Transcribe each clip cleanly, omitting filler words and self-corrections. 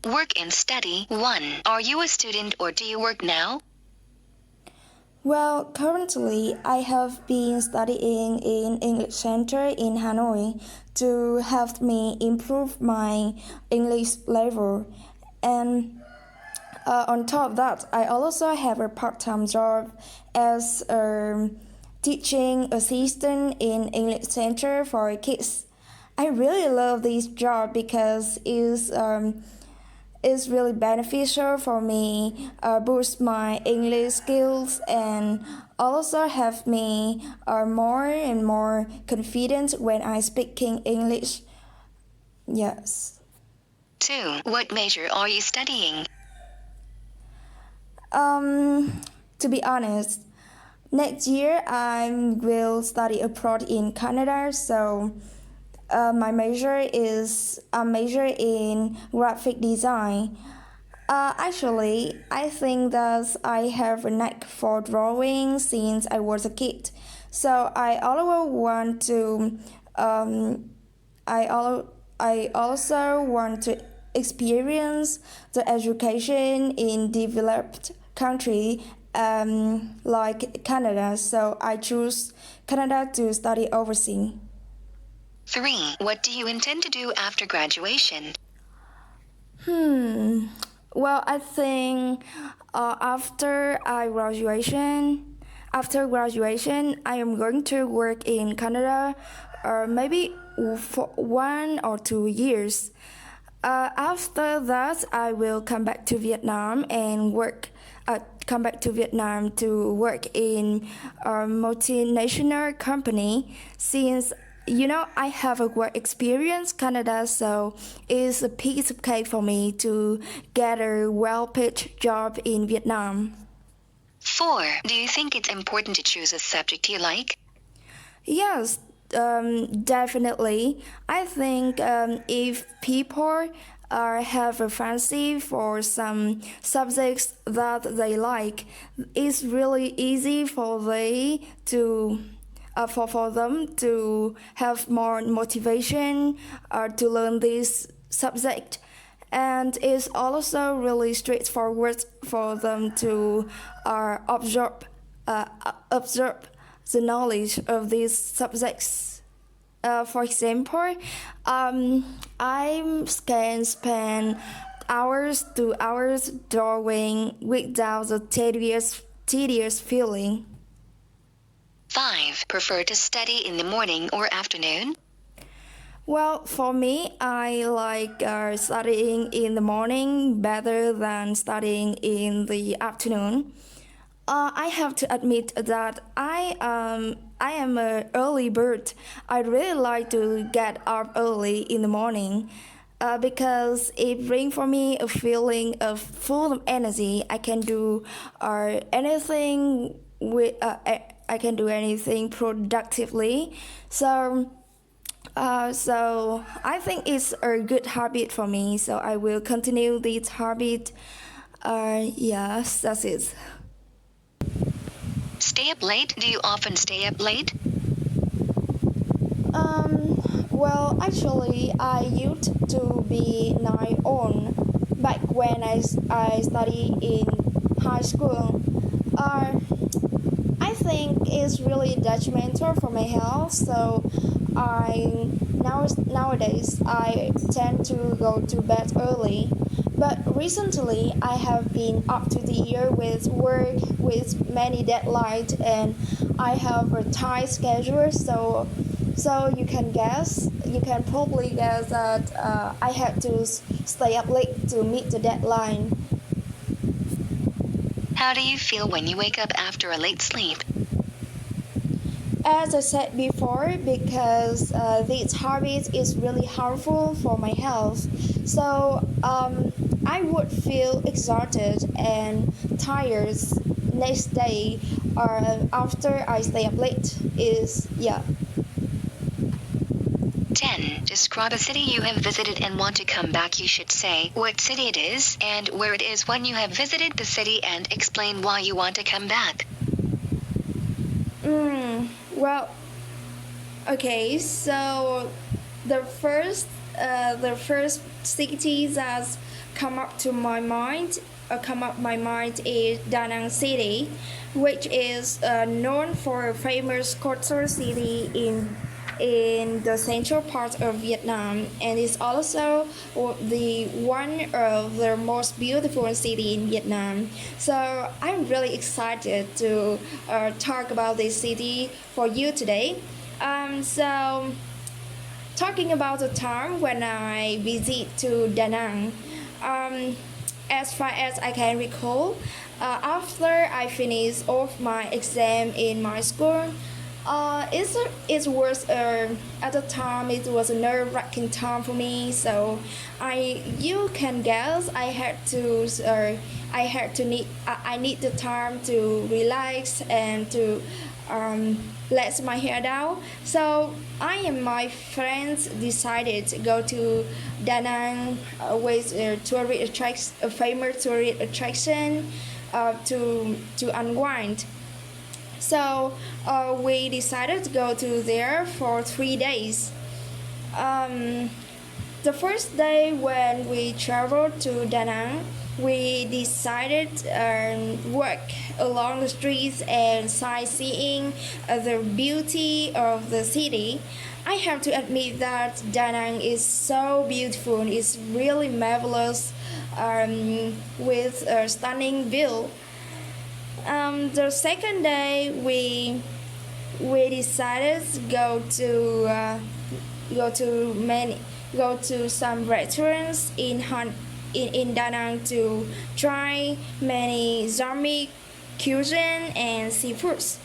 Work and study. 1. Are you a student or do you work now? Well, currently I have been studying in English Center in Hanoi to help me improve my English level. And on top of that, I also have a part-time job as a teaching assistant in English Center for kids. I really love this job because it's really beneficial for me, boost my English skills, and also have me more and more confident when I speaking English. Yes. 2. What major are you studying? To be honest, next year I will study abroad in Canada, so my major is a major in graphic design. Actually, I think that I have a knack for drawing since I was a kid. So I always want to, I also want to experience the education in developed country like Canada. So I choose Canada to study overseas. 3. What do you intend to do after graduation? Well, I think after graduation, I am going to work in Canada, maybe for 1 or 2 years. After that, I will come back to Vietnam and work. Come back to Vietnam to work in a multinational company since I have a work experience Canada, so it's a piece of cake for me to get a well-paid job in Vietnam. 4. Do you think it's important to choose a subject you like? Yes, definitely. I think if people have a fancy for some subjects that they like, it's really easy for they to for them to have more motivation to learn this subject. And it's also really straightforward for them to observe the knowledge of these subjects. For example, I can spend hours to hours drawing without the tedious feeling. 5. Prefer to study in the morning or afternoon? Well, for me, I like studying in the morning better than studying in the afternoon. I have to admit that I am an early bird. I really like to get up early in the morning because it brings for me a feeling of full of energy. I can do anything with I can do anything productively. So I think it's a good habit for me. So I will continue this habit. Yes, that's it. Stay up late? Do you often stay up late? Well, actually, I used to be night on back when I study in high school. I think it's really detrimental for my health. So nowadays I tend to go to bed early. But recently I have been up to the year with work with many deadlines, and I have a tight schedule. So you can probably guess that I had to stay up late to meet the deadline. How do you feel when you wake up after a late sleep? As I said before, because this habit is really harmful for my health, so I would feel exhausted and tired next day after I stay up late. 10. Describe a city you have visited and want to come back. You should say what city it is and where it is when you have visited the city, and explain why you want to come back. Well, okay, so the first city that come up my mind is Da Nang City, which is known for a famous cultural city in the central part of Vietnam, and is also the one of the most beautiful city in Vietnam. So I'm really excited to talk about this city for you today. So talking about the time when I visit to Da Nang, um, as far as I can recall, after I finished off my exam in my school, it was at the time it was a nerve-wracking time for me. So you can guess I need the time to relax and to let my hair down. So I and my friends decided to go to Da Nang with a famous tourist attraction to unwind. So we decided to go to there for 3 days. Um, the first day when we traveled to Da Nang, we decided walk along the streets and sightseeing the beauty of the city. I have to admit that Da Nang is so beautiful. It's really marvelous with a stunning view. The second day, we decided to go to many go to some restaurants in Da Nang to try many Islamic cuisine and seafoods.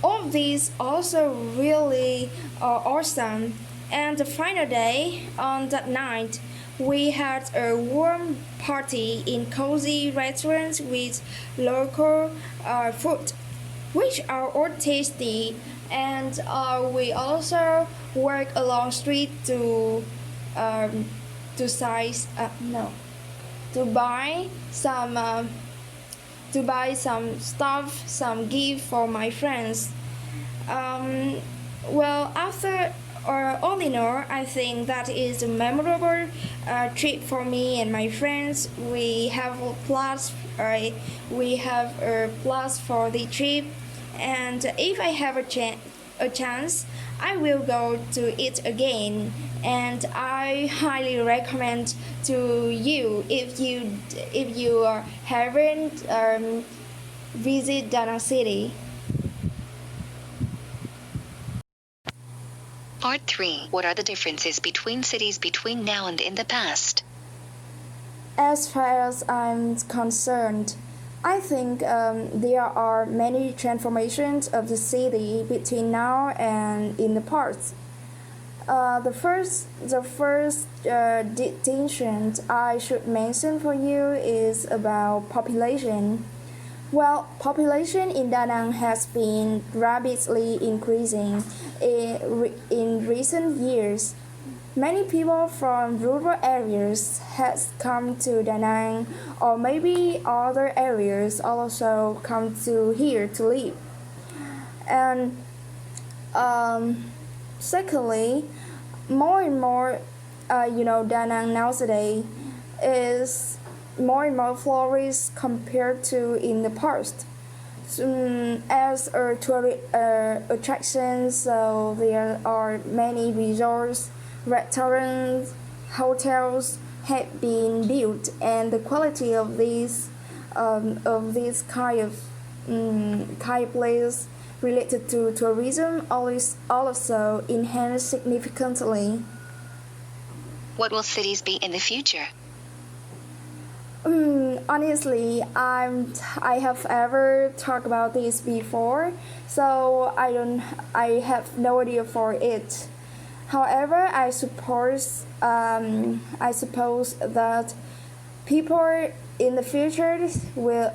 All of these also really awesome. And the final day, on that night, we had a warm party in cozy restaurants with local food, which are all tasty. And we also work along street um, to size no to buy some stuff, some gift for my friends. Um, well, after or all in all, I think that is a memorable trip for me and my friends. We have a plus for the trip, and if I have a chance, I will go to it again. And I highly recommend to you if you haven't visit Da Nang City. Part 3. What are the differences between cities between now and in the past? As far as I'm concerned, I think there are many transformations of the city between now and in the past. The first distinction I should mention for you is about population. Well, population in Da Nang has been rapidly increasing in recent years. Many people from rural areas has come to Da Nang, or maybe other areas also come to here to live. And um, secondly, more and more, Da Nang nowadays is more and more flourished compared to in the past. As a tourist attraction, so there are many resorts, restaurants, hotels have been built, and the quality of this kind of place related to tourism always also enhanced significantly. What will cities be in the future? Honestly, I have ever talked about this before, so I have no idea for it. However, I suppose that people in the future will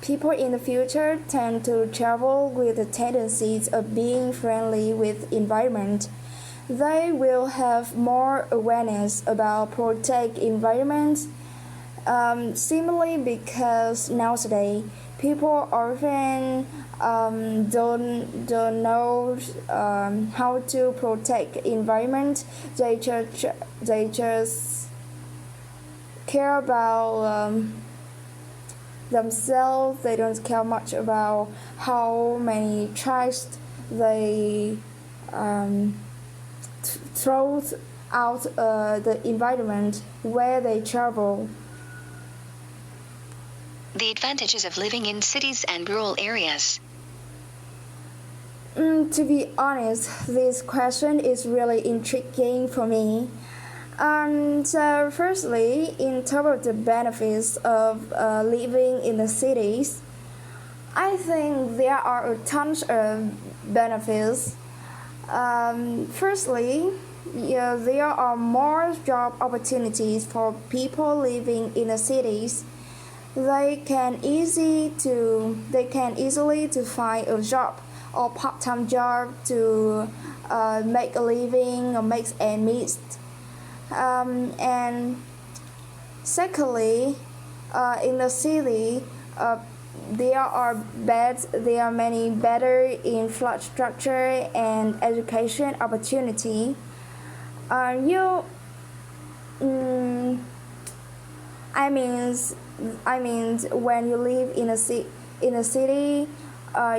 people in the future tend to travel with the tendencies of being friendly with environment. They will have more awareness about protect environment. Similarly, because nowadays people often don't know how to protect environment. They just care about themselves. They don't care much about how many trash they throw out the environment where they travel. The advantages of living in cities and rural areas. To be honest, this question is really intriguing for me. So firstly, in terms of the benefits of living in the cities, I think there are a ton of benefits. Firstly, yeah, there are more job opportunities for people living in the cities. They can easily to find a job or part-time job to make a living or make ends meet. And secondly, in the city, there are many better infrastructure and education opportunity. You, mm, I mean, when you live in in a city,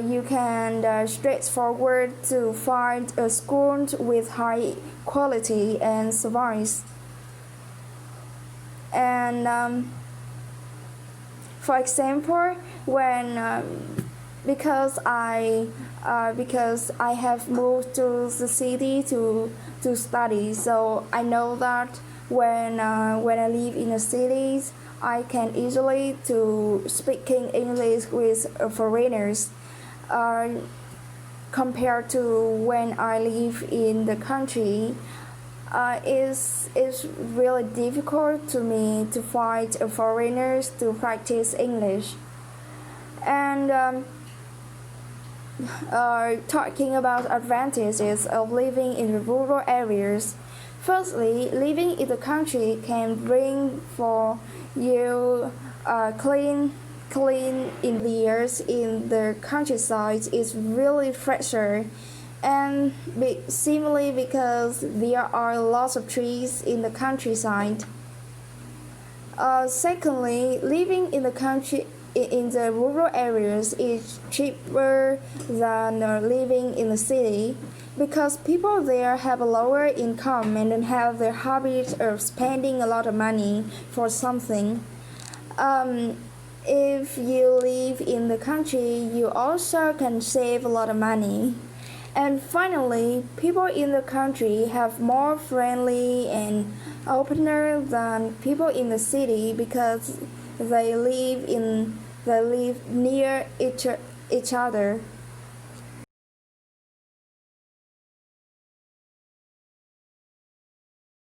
you can straightforward to find a school with high quality and service. And for example, when because I have moved to the city to study, so I know that when I live in the cities, I can easily to speaking English with foreigners, uh, compared to when I live in the country. It's really difficult to me to find foreigners to practice English. And talking about advantages of living in the rural areas. Firstly, living in the country can bring for you clean in the years in the countryside is really fresher, and similarly because there are lots of trees in the countryside. Secondly, living in the country in the rural areas is cheaper than living in the city because people there have a lower income and don't have the habit of spending a lot of money for something. Um, if you live in the country, you also can save a lot of money. And finally, people in the country have more friendly and opener than people in the city because they live near each other.